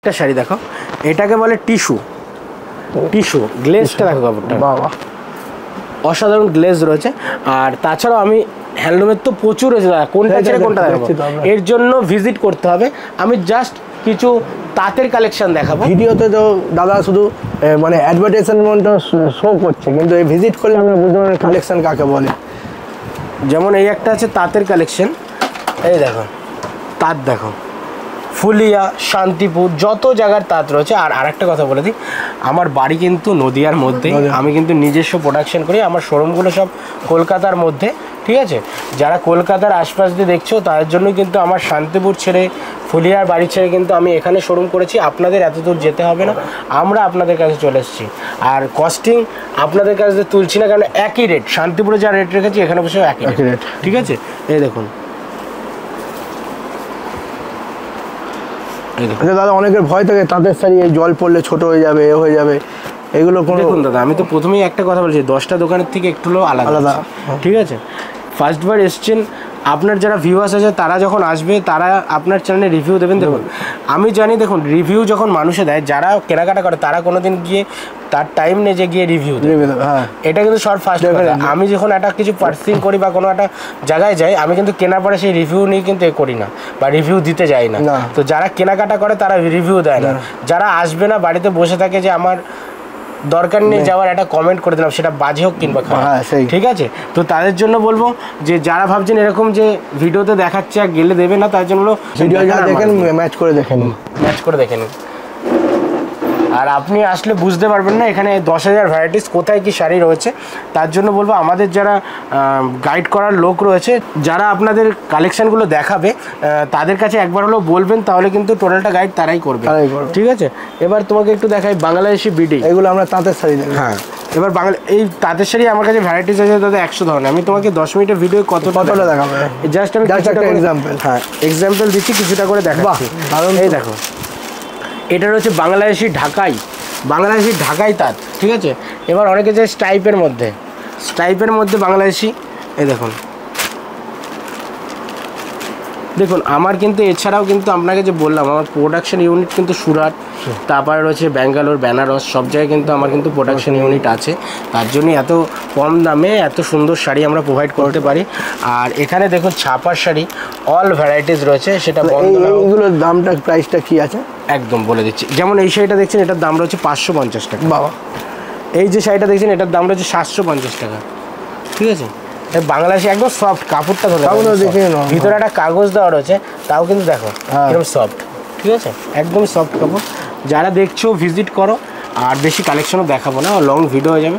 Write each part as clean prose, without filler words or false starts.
একটা শাড়ি দেখো, এটাকে বলে টিস্যু, টিস্যু গ্লেজটা দেখো কাপড়টা, বাবা অসাধারণ গ্লেজ রয়েছে। আর তাছাড়াও আমি হ্যান্ডলুমের তো প্রচুর রয়েছে দাদা, কোনটা ছেড়ে কোনটা দেখাবো, এর জন্য ভিজিট করতে হবে। আমি জাস্ট কিছু তাঁতের কালেকশন দেখাবো। ভিডিওতে তো দাদা শুধু মানে অ্যাডভার্টাইজমেন্টটা শো করছে, কিন্তু এই ভিজিট করলে আমরা বুঝতে পারি কালেকশন কাকে বলে। যেমন এই একটা আছে তাঁতের কালেকশন, এই দেখো তাঁত দেখো, ফুলিয়া, শান্তিপুর, যত জায়গার তাঁত রয়েছে। আর আরেকটা কথা বলে দিই, আমার বাড়ি কিন্তু নদিয়ার মধ্যে, আমি কিন্তু নিজস্ব প্রোডাকশন করি। আমার শোরুমগুলো সব কলকাতার মধ্যে, ঠিক আছে। যারা কলকাতার আশপাশ দিয়ে দেখছো তাদের জন্য কিন্তু আমার শান্তিপুর ছেড়ে, ফুলিয়ার বাড়ি ছেড়ে কিন্তু আমি এখানে শোরুম করেছি। আপনাদের এত দূর যেতে হবে না, আমরা আপনাদের কাছে চলে এসেছি। আর কস্টিং আপনাদের কাছে তুলছি না, কারণ একই রেট, শান্তিপুরে যা রেট রেখেছি এখানে বসেও একই রেট, ঠিক আছে। এই দেখুন, দাদা অনেকের ভয় থাকে তাঁতের শাড়ি জল পড়লে ছোট হয়ে যাবে, এ হয়ে যাবে, এগুলো কোনো। দেখুন দাদা, আমি তো প্রথমেই একটা কথা বলছি, 10টা দোকানের থেকে একটু হলেও আলাদা, ঠিক আছে। ফার্স্টবার এসছেন, আপনার যারা ভিউয়ার্স আছে তারা যখন আসবে তারা আপনার চ্যানেলে রিভিউ দেবেন। দেখুন আমি জানি, দেখুন রিভিউ যখন মানুষে দেয়, যারা কেনাকাটা করে তারা কোনোদিন গিয়ে তার টাইম নেই যে গিয়ে রিভিউ দেবে, এটা কিন্তু সব ফার্স্ট। আমি যখন একটা কিছু পার্সিং করি বা কোনো একটা জায়গায় যাই, আমি কিন্তু কেনার পরে সেই রিভিউ নিয়ে কিন্তু এ করি না বা রিভিউ দিতে যাই না। তো যারা কেনাকাটা করে তারা রিভিউ দেয় না, যারা আসবে না বাড়িতে বসে থাকে যে আমার দরকার নেই যাওয়ার, একটা কমেন্ট করে দিলাম, সেটা বাজে হোক কিংবা খারাপ, ঠিক আছে। তো তাদের জন্য বলবো যে যারা ভাবছেন এরকম যে ভিডিওতে দেখাচ্ছে আর গেলে দেবে না, তার জন্য ভিডিও দেখেন, ম্যাচ করে দেখেন, ম্যাচ করে দেখেন। আর আপনি আসলে বুঝতে পারবেন না এখানে 10,000 ভ্যারাইটিস কোথায় কি শাড়ি রয়েছে। তার জন্য বলবো আমাদের যারা গাইড করার লোক রয়েছে, যারা আপনাদের কালেকশানগুলো দেখাবে, তাদের কাছে একবার হলেও বলবেন, তাহলে কিন্তু টোটালটা গাইড তারাই করবে, ঠিক আছে। এবার তোমাকে একটু দেখাই বাংলাদেশি বিডি, এগুলো আমরা তাঁতের শাড়ি দেখি। হ্যাঁ, এবার বাংলা এই তাঁতের শাড়ি আমার কাছে ভ্যারাইটিস আছে দাদা 100 ধরনের। আমি তোমাকে 10 মিনিটের ভিডিও কতটা দেখাবো, জাস্ট আমি এক্সাম্পল, হ্যাঁ এক্সাম্পল দিচ্ছি, কিছুটা করে দেখাচ্ছি। এই দেখো, এটা রয়েছে বাংলাদেশি ঢাকাই, বাংলাদেশি ঢাকাই তাঁত, ঠিক আছে। এবার অনেকে চাই স্টাইপের মধ্যে, স্টাইপের মধ্যে বাংলাদেশি। এই দেখুন, দেখুন আমার কিন্তু এছাড়াও কিন্তু আপনাকে যে বললাম, আমার প্রোডাকশন ইউনিট কিন্তু সুরাট, তারপরে রয়েছে ব্যাঙ্গালোর, বেনারস, সব জায়গায় কিন্তু আমার কিন্তু প্রোডাকশন ইউনিট আছে। তার জন্যই এত কম দামে এত সুন্দর শাড়ি আমরা প্রোভাইড করতে পারি। আর এখানে দেখুন ছাপার শাড়ি অল ভ্যারাইটিস রয়েছে, সেটা এইগুলোর দামটা প্রাইসটা কি আছে একদম বলে দিচ্ছি। যেমন এই শাড়িটা দেখছেন, এটার দাম রয়েছে 550 টাকা। বাবা, এই যে শাড়িটা দেখছেন এটার দাম রয়েছে 750 টাকা, ঠিক আছে। বাংলাদেশি একদম সফট কাপড়টা, ভিতরে একটা কাগজ দেওয়া রয়েছে, তাও কিন্তু দেখো একদম সফট, ঠিক আছে, একদম সফট কাপড়। যারা দেখছো ভিজিট করো, আর বেশি কালেকশনও দেখাবো না, লং ভিডিও হয়ে যাবে।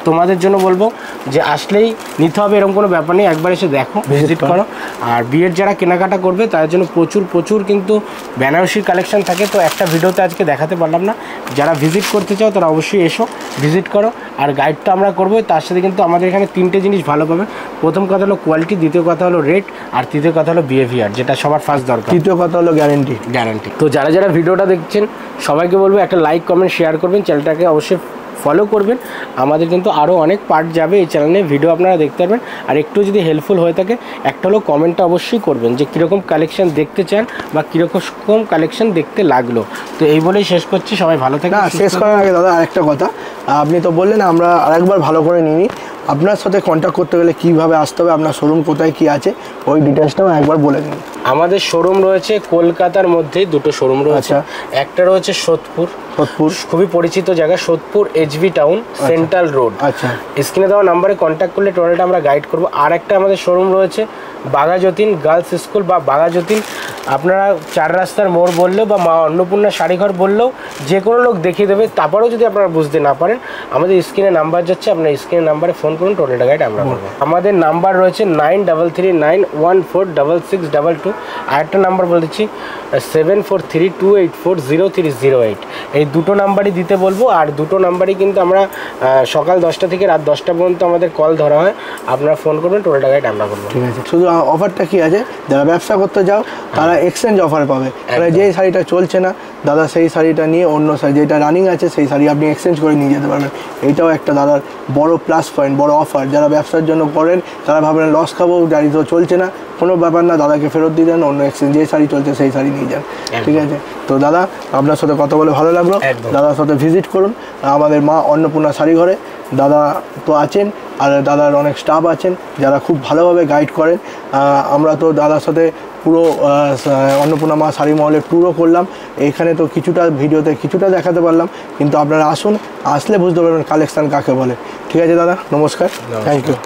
তোমাদের জন্য বলবো যে আসলেই নিতে হবে এরকম কোনো ব্যাপার নেই, একবার এসে দেখো, ভিজিট করো। আর বিয়ের যারা কেনাকাটা করবে তাদের জন্য প্রচুর প্রচুর কিন্তু বেনারসির কালেকশন থাকে, তো একটা ভিডিওতে আজকে দেখাতে পারলাম না। যারা ভিজিট করতে চাও তারা অবশ্যই এসো, ভিজিট করো। আর গাইড তো আমরা করবো, তার সাথে কিন্তু আমাদের এখানে 3টে জিনিস ভালো পাবে। প্রথম কথা হলো কোয়ালিটি, দ্বিতীয় কথা হলো রেট, আর তৃতীয় কথা হলো বিহেভিয়ার, যেটা সবার ফার্স্ট দরকার। তৃতীয় কথা হলো গ্যারেন্টি। তো যারা যারা ভিডিওটা দেখছেন সবাইকে বলবো একটা লাইক, কমেন্ট, শেয়ার করবেন, চ্যানেলটাকে অবশ্যই ফলো করবেন। আমাদের কিন্তু আরও অনেক পার্ট যাবে এই চ্যানেলে, ভিডিও আপনারা দেখতে পারবেন। আর একটু যদি হেল্পফুল হয়ে থাকে একটা হলো কমেন্টটা অবশ্যই করবেন যে কীরকম কালেকশন দেখতে চান বা কীরকম কালেকশন দেখতে লাগলো। তো এই বলেই শেষ করছি, সবাই ভালো থাকে। শেষ করার আগে দাদা আরেকটা কথা, আপনি তো বললেন আমরা আরেকবার ভালো করে নিই, আপনার সাথে কন্ট্যাক্ট করতে গেলে কীভাবে আসতে হবে, আপনার শোরুম কোথায় কী আছে ওই ডিটেলসটাও একবার বলে দিন। আমাদের শোরুম রয়েছে কলকাতার মধ্যেই, দুটো শোরুম রয়েছে। একটা রয়েছে সোদপুর, খুবই পরিচিত জায়গা, Sodepur HB town, central road. আচ্ছা, স্ক্রিনে দেওয়া নাম্বারে কন্ট্যাক্ট করলে টোটালটা আমরা গাইড করবো। আর একটা আমাদের শোরুম রয়েছে বাঘাযতীন গার্লস স্কুল বা বাঘাযতীন, আপনারা 4 রাস্তার মোড় বললেও বা মা অন্নপূর্ণা শাড়িঘর বললেও যে কোনো লোক দেখিয়ে দেবে। তারপরেও যদি আপনারা বুঝতে না পারেন, আমাদের স্ক্রিনে নাম্বার যাচ্ছে, আপনার স্ক্রিনের নাম্বারে ফোন করুন, টোটালটা গাইড আমরা করবো। আমাদের নাম্বার রয়েছে 9339146622। আরেকটা নাম্বার বলে দিচ্ছি 7432840308। এই দুটো নাম্বারই দিতে বলবো। আর দুটো নাম্বারই কিন্তু আমরা সকাল 10টা থেকে রাত 10টা পর্যন্ত আমাদের কল ধরা হয়, আপনারা ফোন করবেন, টোটালটা গাইড আমরা করবো। ঠিক আছে, শুধু অফারটা কি আছে, যারা ব্যবসা করতে যাও তারা এক্সচেঞ্জ অফার পাবে। মানে যে শাড়িটা চলছে না দাদা, সেই শাড়িটা নিয়ে অন্য শাড়ি যেটা রানিং আছে সেই শাড়ি আপনি এক্সচেঞ্জ করে নিয়ে যেতে পারবেন। এইটাও একটা দাদার বড় প্লাস পয়েন্ট, বড় অফার। যারা ব্যবসার জন্য করেন তারা ভাবেন লস খাবো, গাড়ি তো চলছে না, কোনো ব্যাপার না, দাদাকে ফেরত দিয়ে দেন, অন্য এক্সচেঞ্জ যে শাড়ি চলছে সেই শাড়ি নিয়ে যান। ঠিক আছে, তো তো দাদা আপনার সাথে কথা বলে ভালো লাগলো, দাদার সাথে ভিজিট করুন আমাদের মা অন্নপূর্ণা শাড়ি ঘরে। দাদা তো আছেন আর দাদার অনেক স্টাফ আছেন যারা খুব ভালোভাবে গাইড করেন। আমরা তো দাদার সাথে পুরো অন্নপূর্ণা মা শাড়ি মহলের ট্যুরও করলাম, এখানে তো কিছুটা ভিডিওতে কিছুটা দেখাতে পারলাম, কিন্তু আপনারা আসুন, আসলে বুঝতে পারবেন কালেকশান কাকে বলে। ঠিক আছে দাদা, নমস্কার, থ্যাংক ইউ।